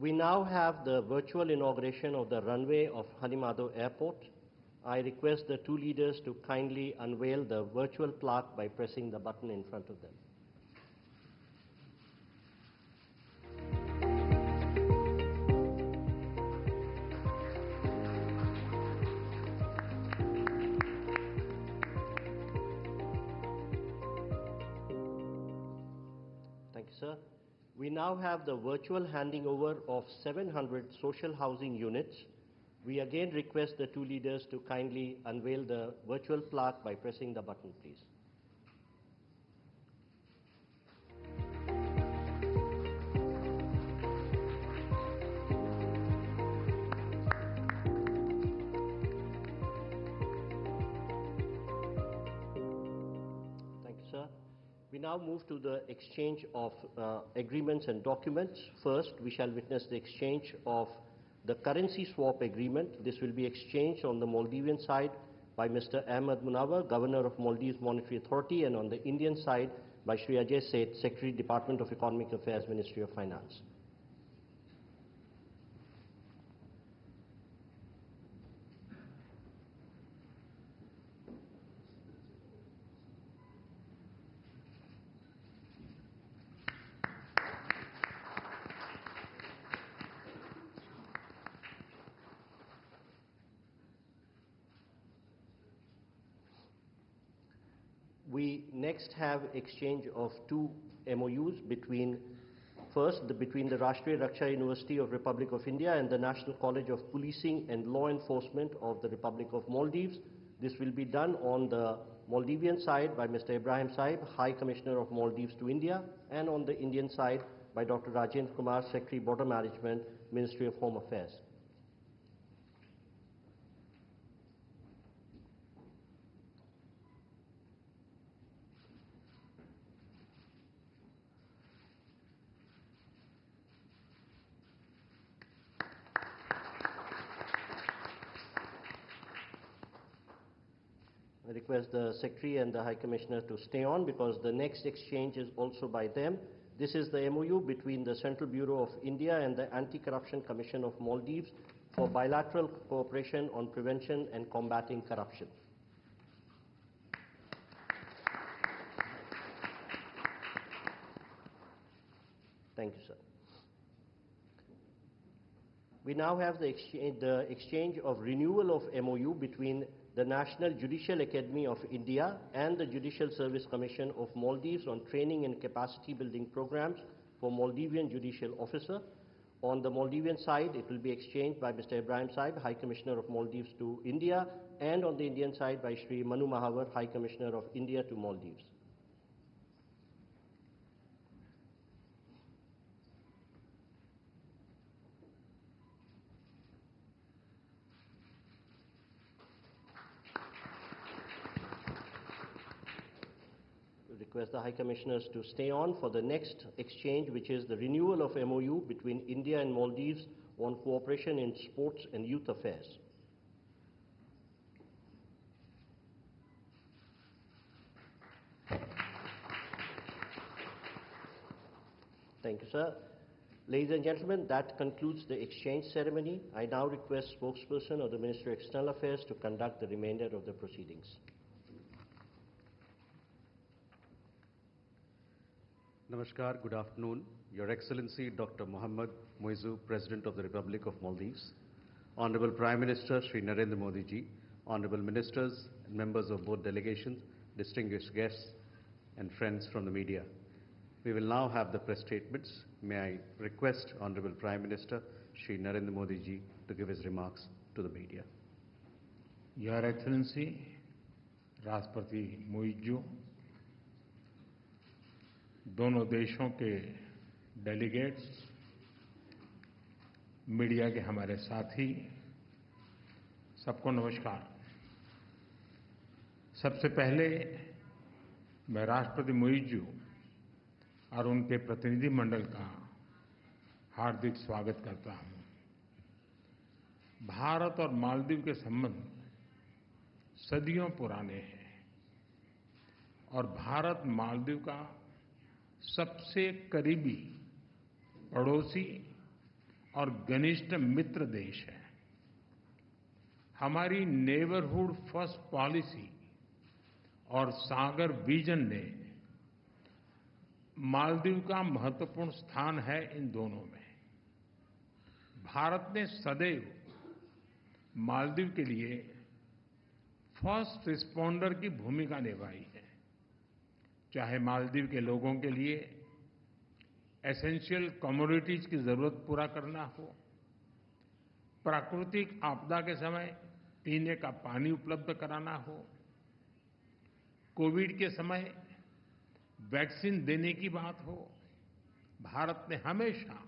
We now have the virtual inauguration of the runway of Hanimado Airport. I request the two leaders to kindly unveil the virtual plaque by pressing the button in front of them. Thank you, sir. We now have the virtual handing over of 700 social housing units. We again request the two leaders to kindly unveil the virtual plaque by pressing the button, please. Thank you, sir. We now move to the exchange of agreements and documents. First, we shall witness the exchange of the currency swap agreement. This will be exchanged on the Maldivian side by Mr. Ahmed Munawar, Governor of Maldives Monetary Authority, and on the Indian side by Shri Ajay Seth, Secretary, Department of Economic Affairs, Ministry of Finance. We next have exchange of two MOUs between the Rashtriya Raksha University of Republic of India and the National College of Policing and Law Enforcement of the Republic of Maldives. This will be done on the Maldivian side by Mr. Ibrahim Saib, High Commissioner of Maldives to India, and on the Indian side by Dr. Rajendra Kumar, Secretary, Border Management, Ministry of Home Affairs. I request the Secretary and the High Commissioner to stay on because the next exchange is also by them. This is the MOU between the Central Bureau of India and the Anti-Corruption Commission of Maldives for bilateral cooperation on prevention and combating corruption. Thank you, sir. We now have the exchange of renewal of MOU between the National Judicial Academy of India and the Judicial Service Commission of Maldives on training and capacity building programs for Maldivian judicial officer. On the Maldivian side, it will be exchanged by Mr. Ibrahim Saib, High Commissioner of Maldives to India, and on the Indian side by Shri Manu Mahavar, High Commissioner of India to Maldives. Request the High Commissioners to stay on for the next exchange, which is the renewal of MOU between India and Maldives on cooperation in sports and youth affairs. Thank you, sir. Ladies and gentlemen, that concludes the exchange ceremony. I now request spokesperson of the Ministry of External Affairs to conduct the remainder of the proceedings. Namaskar, good afternoon. Your Excellency Dr. Mohamed, Muizzu, President of the Republic of Maldives, Honorable Prime Minister Shri Narendra Modi ji, Honorable Ministers and members of both delegations, distinguished guests and friends from the media. We will now have the press statements. May I request Honorable Prime Minister Shri Narendra Modi ji to give his remarks to the media. Your Excellency, Rashtrapati Muizzu, दोनों देशों के delegates, media के हमारे साथी, सबको नमस्कार। सबसे पहले मैं राष्ट्रपति मुइज्जू और उनके प्रतिनिधिमंडल का हार्दिक स्वागत करता हूं। भारत और मालदीव के संबंध सदियों पुराने हैं और भारत मालदीव का सबसे करीबी पड़ोसी और घनिष्ठ मित्र देश है। हमारी नेबरहुड फर्स्ट पॉलिसी और सागर विजन ने मालदीव का महत्वपूर्ण स्थान है इन दोनों में। भारत ने सदैव मालदीव के लिए फर्स्ट रिस्पॉन्डर की भूमिका निभाई है, चाहे मालदीव के लोगों के लिए एसेंशियल कमोडिटीज की जरूरत पूरा करना हो, प्राकृतिक आपदा के समय पीने का पानी उपलब्ध कराना हो, कोविड के समय वैक्सीन देने की बात हो। भारत ने हमेशा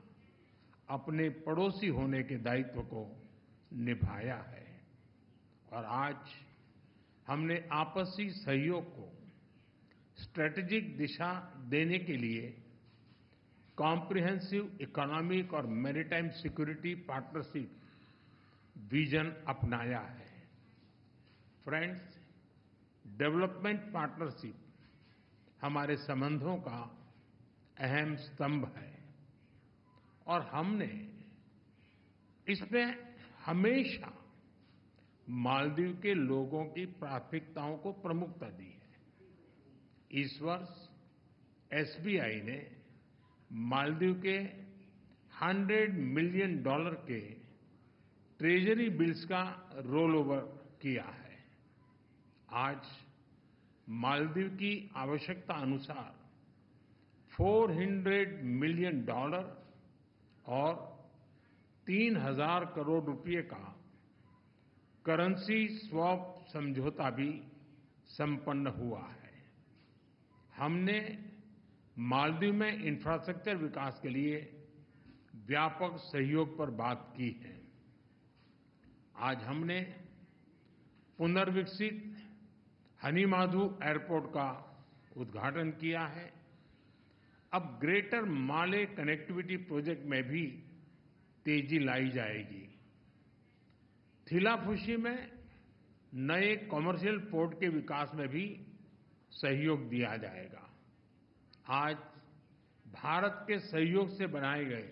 अपने पड़ोसी होने के दायित्व को निभाया है और आज हमने आपसी सहयोग को स्ट्रेटेजिक दिशा देने के लिए कॉम्प्रिहेंसिव इकोनॉमिक और मैरीटाइम सिक्योरिटी पार्टनरशिप विजन अपनाया है। फ्रेंड्स, डेवलपमेंट पार्टनरशिप हमारे संबंधों का अहम स्तंभ है और हमने इसमें हमेशा मालदीव के लोगों की प्राथमिकताओं को प्रमुखता दी है। इस वर्ष एसबीआई ने मालदीव के $100 मिलियन के ट्रेजरी बिल्स का रोल ओवर किया है। आज मालदीव की आवश्यकता अनुसार $400 मिलियन और 3,000 करोड़ रुपए का करेंसी स्वैप समझौता भी संपन्न हुआ है। हमने मालदीव में इंफ्रास्ट्रक्चर विकास के लिए व्यापक सहयोग पर बात की है। आज हमने पुनर्विकसित हनीमाधु एयरपोर्ट का उद्घाटन किया है। अब ग्रेटर माले कनेक्टिविटी प्रोजेक्ट में भी तेजी लाई जाएगी। थिलाफुशी में नए कमर्शियल पोर्ट के विकास में भी सहयोग दिया जाएगा। आज भारत के सहयोग से बनाए गए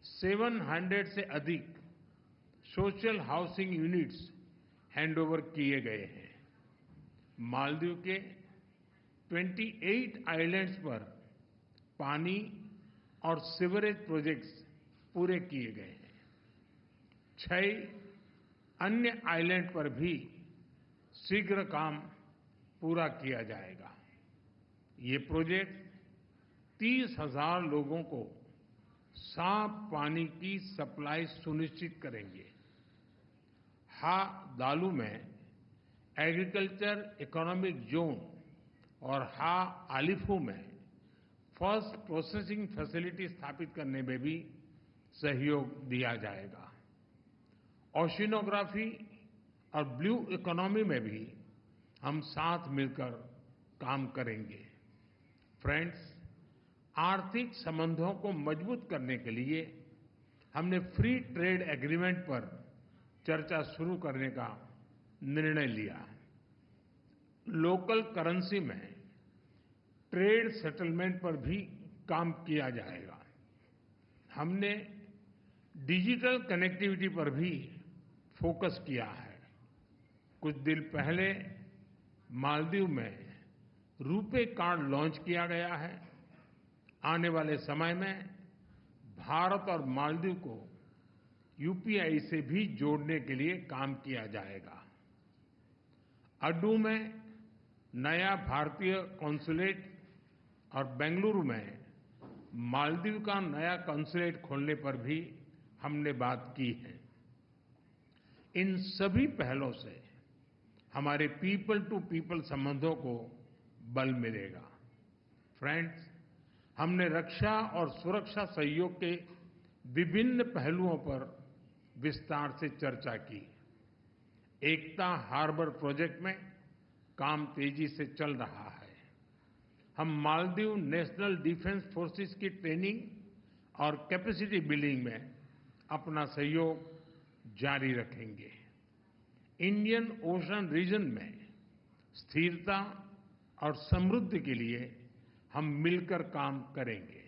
700 से अधिक सोशल हाउसिंग यूनिट्स हैंडओवर किए गए हैं। मालदीव के 28 आइलैंड्स पर पानी और सीवरेज प्रोजेक्ट्स पूरे किए गए हैं। 6 अन्य आइलैंड पर भी शीघ्र काम पूरा किया जाएगा। ये प्रोजेक्ट 30,000 लोगों को साफ पानी की सप्लाई सुनिश्चित करेंगे। हा दालू में एग्रीकल्चर इकोनॉमिक जोन और हा आलिफू में फर्स्ट प्रोसेसिंग फैसिलिटी स्थापित करने में भी सहयोग दिया जाएगा। ओशिनोग्राफी और ब्लू इकोनॉमी में भी हम साथ मिलकर काम करेंगे। फ्रेंड्स, आर्थिक संबंधों को मजबूत करने के लिए हमने फ्री ट्रेड एग्रीमेंट पर चर्चा शुरू करने का निर्णय लिया। लोकल करेंसी में ट्रेड सेटलमेंट पर भी काम किया जाएगा। हमने डिजिटल कनेक्टिविटी पर भी फोकस किया है। कुछ दिन पहले मालदीव में रुपे कार्ड लॉन्च किया गया है। आने वाले समय में भारत और मालदीव को यूपीआई से भी जोड़ने के लिए काम किया जाएगा। अड्डू में नया भारतीय कॉन्सुलेट और बेंगलुरु में मालदीव का नया कॉन्सुलेट खोलने पर भी हमने बात की है। इन सभी पहलों से हमारे पीपल टू पीपल संबंधों को बल मिलेगा। फ्रेंड्स, हमने रक्षा और सुरक्षा सहयोग के विभिन्न पहलुओं पर विस्तार से चर्चा की। एकता हार्बर प्रोजेक्ट में काम तेजी से चल रहा है। हम मालदीव नेशनल डिफेंस फोर्सेस की ट्रेनिंग और कैपेसिटी बिल्डिंग में अपना सहयोग जारी रखेंगे। इंडियन ओशन रीजन में स्थिरता और समृद्धि के लिए हम मिलकर काम करेंगे।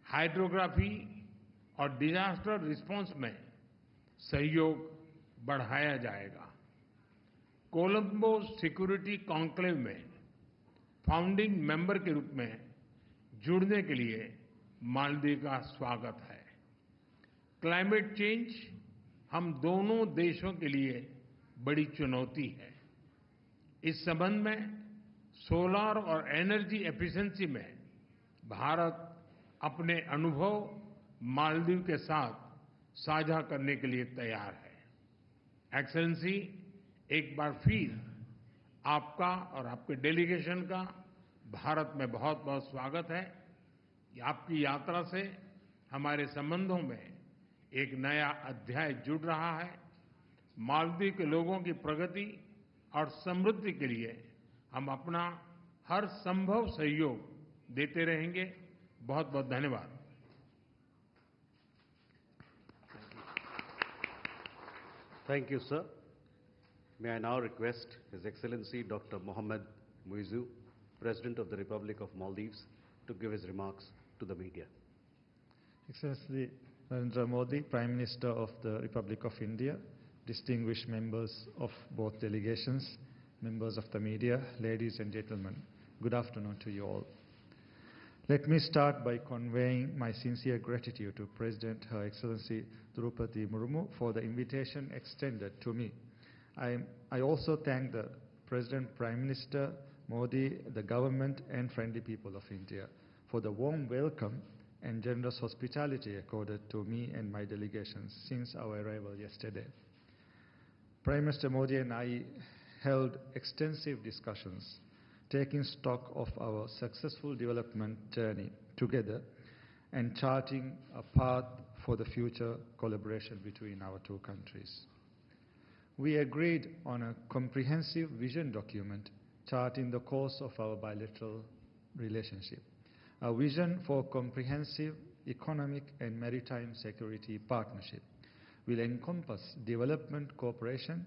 हाइड्रोग्राफी, और डिजास्टर रिस्पांस में सहयोग बढ़ाया जाएगा। कोलंबो सिक्योरिटी कॉन्क्लेव में फाउंडिंग मेंबर के रूप में जुड़ने के लिए मालदीव का स्वागत है। क्लाइमेट चेंज हम दोनों देशों के लिए बड़ी चुनौती है। इस संबंध में सोलर और एनर्जी एफिशिएंसी में भारत अपने अनुभव मालदीव के साथ साझा करने के लिए तैयार है। एक्सेलेंसी, एक बार फिर आपका और आपके डेलीगेशन का भारत में बहुत बहुत स्वागत है। आपकी यात्रा से हमारे संबंधों में एक नया अध्याय जुड़ रहा है। मालदीव के लोगों की प्रगति और समृद्धि के लिए हम अपना हर संभव सहयोग देते रहेंगे। बहुत बहुत धन्यवाद। Thank you, sir. May I now request His Excellency Dr. Mohamed Muizzu, President of the Republic of Maldives, to give his remarks to the media. Excellency Narendra Modi, Prime Minister of the Republic of India, distinguished members of both delegations, members of the media, ladies and gentlemen, good afternoon to you all. Let me start by conveying my sincere gratitude to President Her Excellency Draupadi Murmu for the invitation extended to me. I also thank the President, Prime Minister Modi, the government and friendly people of India for the warm welcome and generous hospitality accorded to me and my delegations since our arrival yesterday. Prime Minister Modi and I held extensive discussions, taking stock of our successful development journey together and charting a path for the future collaboration between our two countries. We agreed on a comprehensive vision document charting the course of our bilateral relationship. A vision for comprehensive economic and maritime security partnership will encompass development cooperation,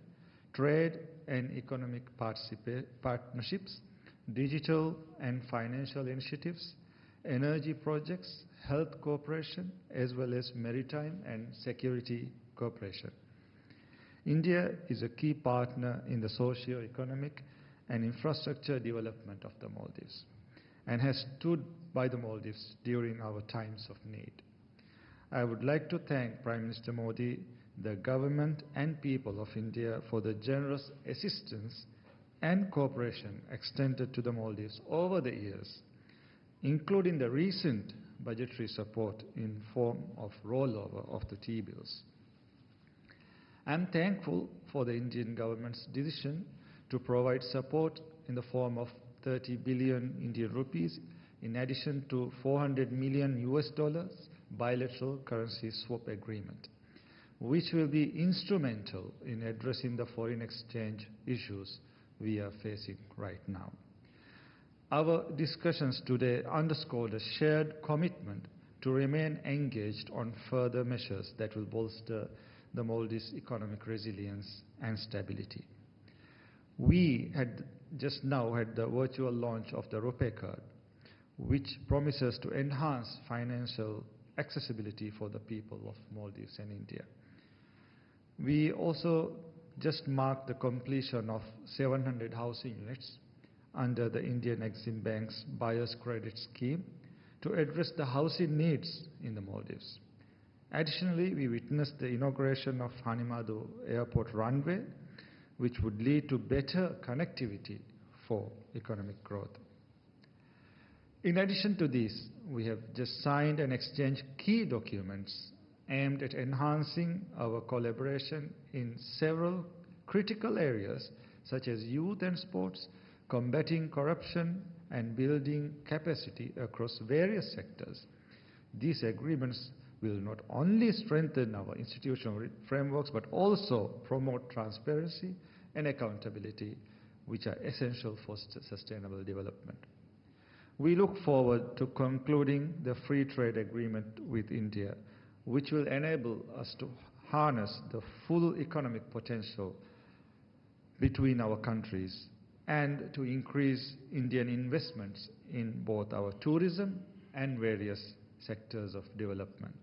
trade and economic partnerships, digital and financial initiatives, energy projects, health cooperation, as well as maritime and security cooperation. India is a key partner in the socio-economic and infrastructure development of the Maldives and has stood by the Maldives during our times of need. I would like to thank Prime Minister Modi, the government and people of India for the generous assistance and cooperation extended to the Maldives over the years, including the recent budgetary support in form of rollover of the T-bills. I am thankful for the Indian government's decision to provide support in the form of 30 billion Indian rupees in addition to $400 million bilateral currency swap agreement, which will be instrumental in addressing the foreign exchange issues we are facing right now. Our discussions today underscored a shared commitment to remain engaged on further measures that will bolster the Maldives' economic resilience and stability. We had just now had the virtual launch of the RuPay card, which promises to enhance financial accessibility for the people of Maldives and India. We also just marked the completion of 700 housing units under the Indian Exim Bank's Buyer's Credit Scheme to address the housing needs in the Maldives. Additionally, we witnessed the inauguration of Hanimadu Airport runway, which would lead to better connectivity for economic growth. In addition to this, we have just signed and exchanged key documents aimed at enhancing our collaboration in several critical areas such as youth and sports, combating corruption, and building capacity across various sectors. These agreements will not only strengthen our institutional frameworks but also promote transparency and accountability, which are essential for sustainable development. We look forward to concluding the free trade agreement with India, which will enable us to harness the full economic potential between our countries and to increase Indian investments in both our tourism and various sectors of development.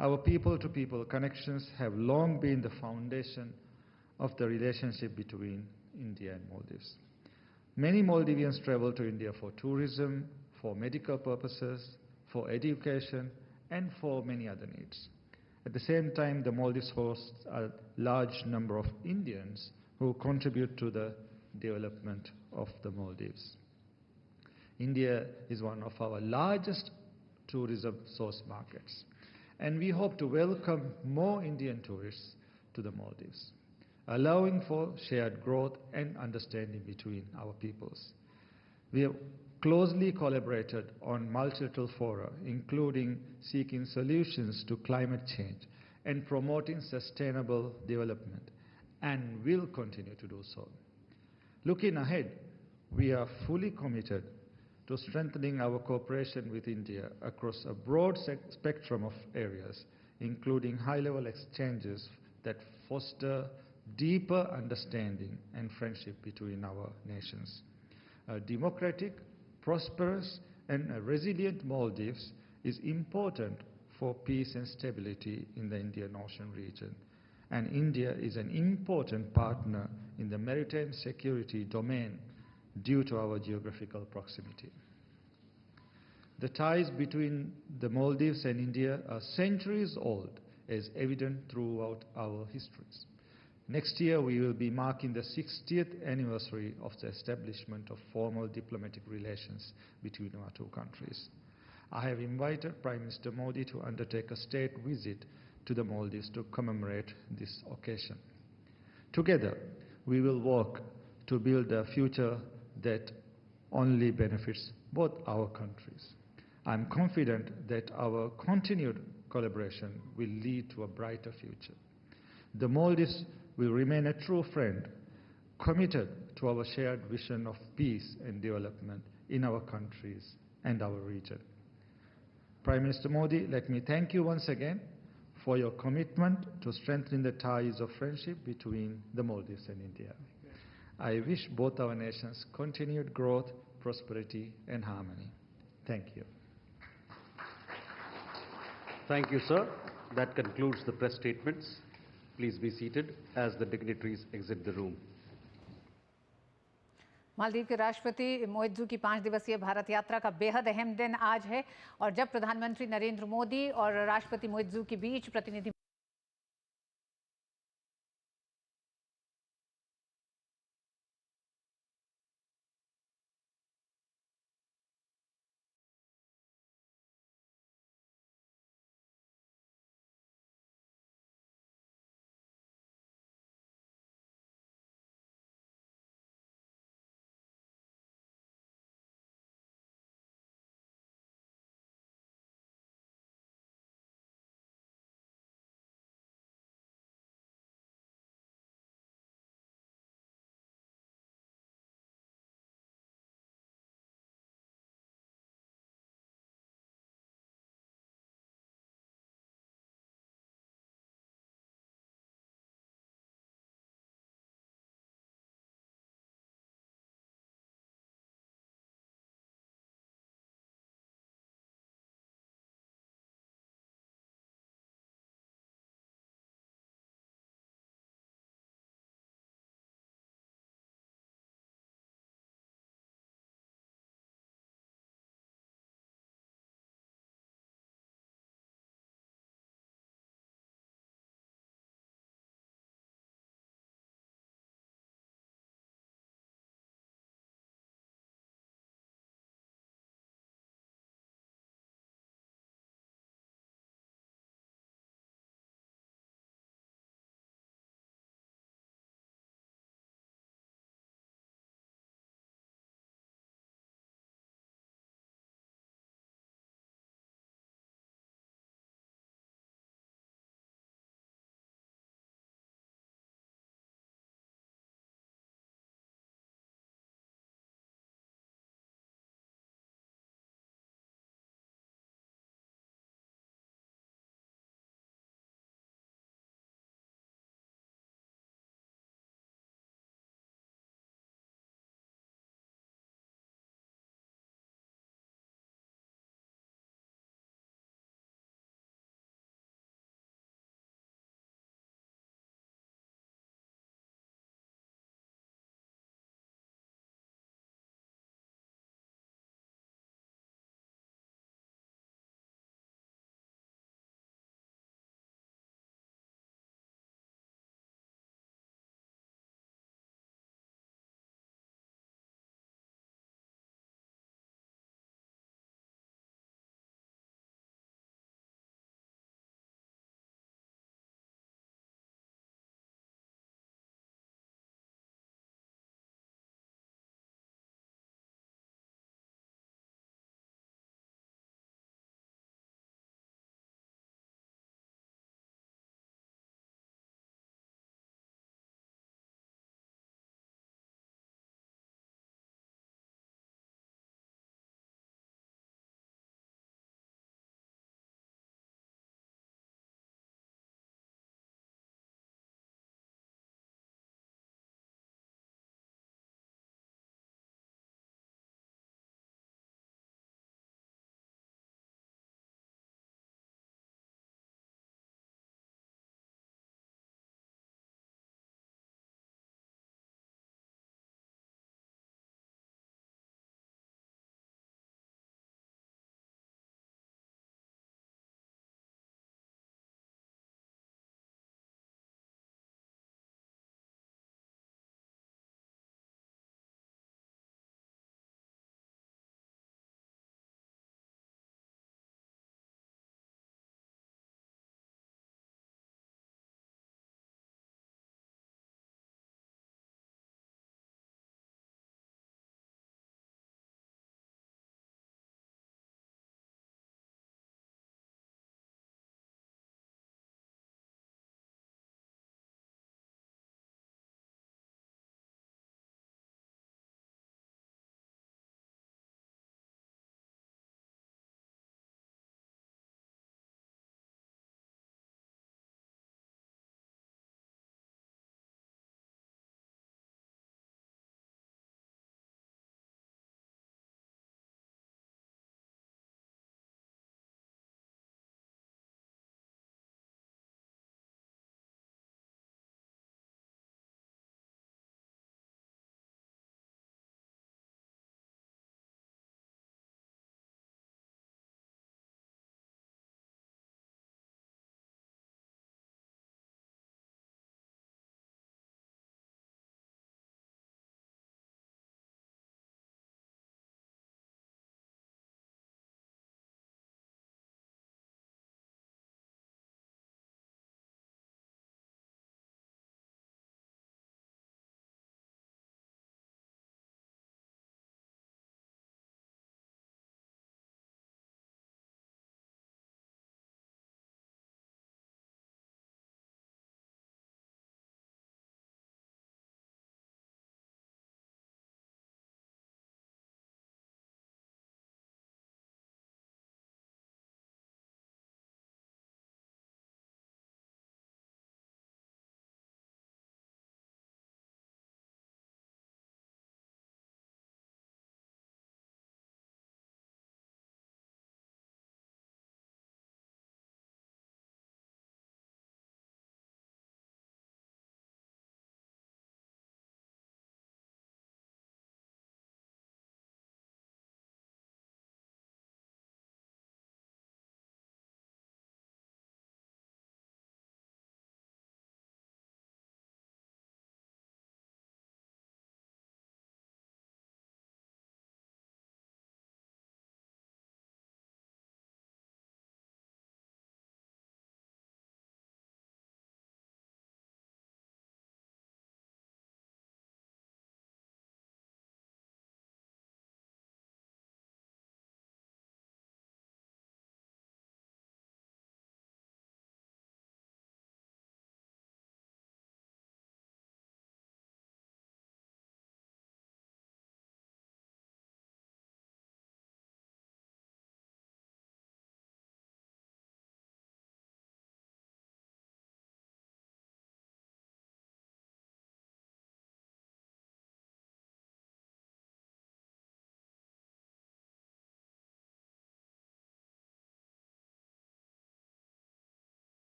Our people-to-people connections have long been the foundation of the relationship between India and Maldives. Many Maldivians travel to India for tourism, for medical purposes, for education, and for many other needs. At the same time, the Maldives hosts a large number of Indians who contribute to the development of the Maldives. India is one of our largest tourism source markets, and we hope to welcome more Indian tourists to the Maldives, allowing for shared growth and understanding between our peoples. We have closely collaborated on multilateral fora, including seeking solutions to climate change and promoting sustainable development, and will continue to do so. Looking ahead, we are fully committed to strengthening our cooperation with India across a broad spectrum of areas, including high-level exchanges that foster deeper understanding and friendship between our nations. A democratic, prosperous, and a resilient Maldives is important for peace and stability in the Indian Ocean region, and India is an important partner in the maritime security domain due to our geographical proximity. The ties between the Maldives and India are centuries old, as evident throughout our histories. Next year, we will be marking the 60th anniversary of the establishment of formal diplomatic relations between our two countries. I have invited Prime Minister Modi to undertake a state visit to the Maldives to commemorate this occasion. Together, we will work to build a future that only benefits both our countries. I'm confident that our continued collaboration will lead to a brighter future. The Maldives will remain a true friend, committed to our shared vision of peace and development in our countries and our region. Prime Minister Modi, let me thank you once again for your commitment to strengthening the ties of friendship between the Maldives and India. I wish both our nations continued growth, prosperity, and harmony. Thank you. Thank you, sir. That concludes the press statements. Please be seated as the dignitaries exit the room. Maldives के राष्ट्रपति मुइज्जू की 5 दिवसीय भारत यात्रा का बेहद अहम दिन आज है और जब प्रधानमंत्री नरेंद्र मोदी और राष्ट्रपति मुइज्जू के बीच प्रतिनिधि